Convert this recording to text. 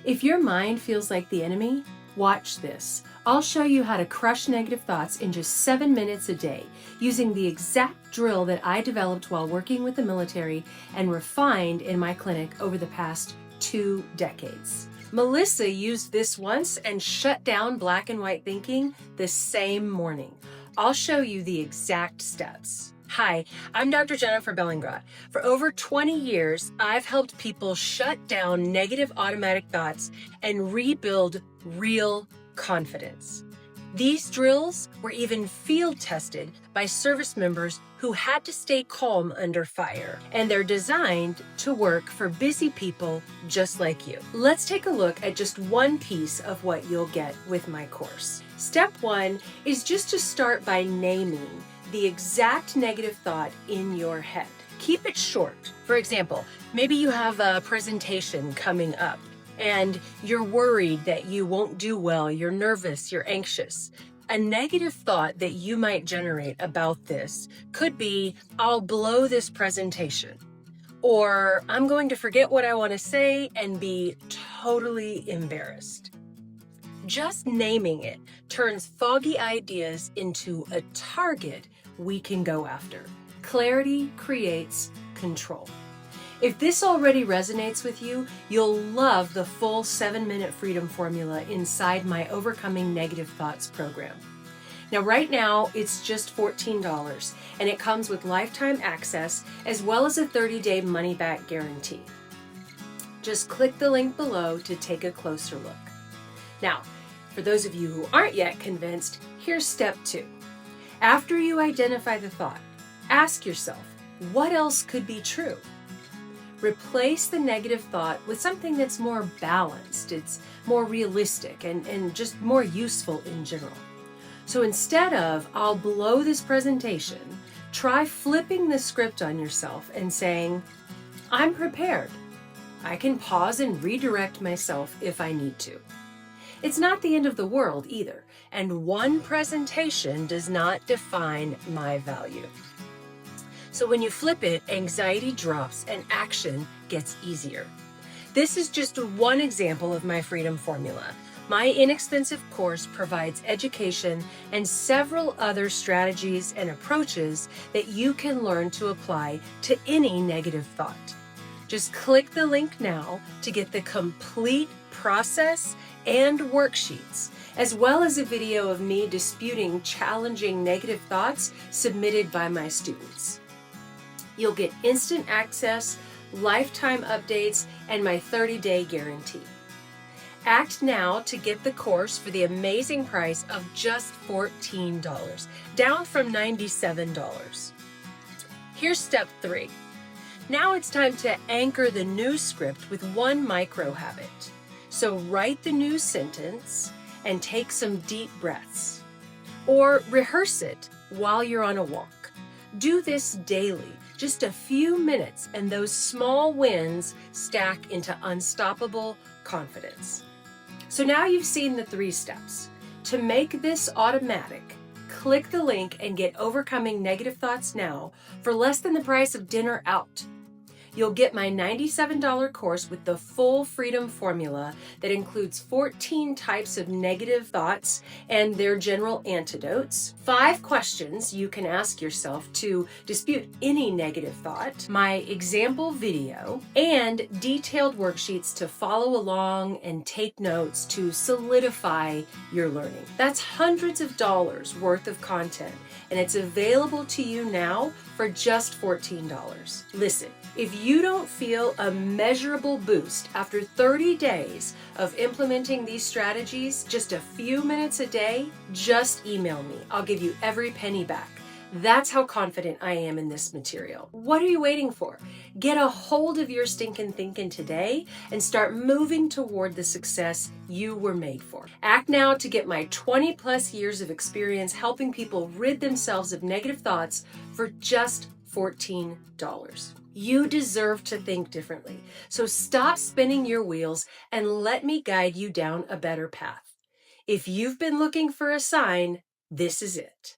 If your mind feels like the enemy, watch this. I'll show you how to crush negative thoughts in just 7 minutes a day using the exact drill that I developed while working with the military and refined in my clinic over the past 2 decades. Melissa used this once and shut down black and white thinking the same morning. I'll show you the exact steps. Hi, I'm Dr. Jennifer Bellingrad. For over 20 years, I've helped people shut down negative automatic thoughts and rebuild real confidence. These drills were even field tested by service members who had to stay calm under fire, and they're designed to work for busy people just like you. Let's take a look at just one piece of what you'll get with my course. Step 1 is just to start by naming the exact negative thought in your head. Keep it short. For example, maybe you have a presentation coming up and you're worried that you won't do well, you're nervous, you're anxious. A negative thought that you might generate about this could be, I'll blow this presentation, or I'm going to forget what I want to say and be totally embarrassed. Just naming it turns foggy ideas into a target we can go after. Clarity creates control. If this already resonates with you, you'll love the full 7-minute freedom formula inside my Overcoming Negative Thoughts program. Now, right now, it's just $14, and it comes with lifetime access as well as a 30-day money-back guarantee. Just click the link below to take a closer look. Now, for those of you who aren't yet convinced, here's step 2. After you identify the thought, ask yourself, what else could be true? Replace the negative thought with something that's more balanced, it's more realistic, and just more useful in general. So instead of, I'll blow this presentation, try flipping the script on yourself and saying, I'm prepared. I can pause and redirect myself if I need to. It's not the end of the world either, and one presentation does not define my value. So when you flip it, anxiety drops and action gets easier. This is just one example of my freedom formula. My inexpensive course provides education and several other strategies and approaches that you can learn to apply to any negative thought. Just click the link now to get the complete process and worksheets, as well as a video of me disputing challenging negative thoughts submitted by my students. You'll get instant access, lifetime updates, and my 30-day guarantee. Act now to get the course for the amazing price of just $14, down from $97. Here's step 3. Now it's time to anchor the new script with one micro habit. So write the new sentence and take some deep breaths. Or rehearse it while you're on a walk. Do this daily, just a few minutes, and those small wins stack into unstoppable confidence. So now you've seen the 3 steps. To make this automatic, click the link and get Overcoming Negative Thoughts now for less than the price of dinner out. You'll get my $97 course with the full freedom formula that includes 14 types of negative thoughts and their general antidotes, 5 questions you can ask yourself to dispute any negative thought, my example video, and detailed worksheets to follow along and take notes to solidify your learning. That's hundreds of dollars worth of content, and it's available to you now for just $14. Listen, if you don't feel a measurable boost after 30 days of implementing these strategies, just a few minutes a day, just email me. I'll give you every penny back. That's how confident I am in this material. What are you waiting for? Get a hold of your stinking thinking today and start moving toward the success you were made for. Act now to get my 20+ years of experience helping people rid themselves of negative thoughts for just $14. You deserve to think differently. So stop spinning your wheels and let me guide you down a better path. If you've been looking for a sign, this is it.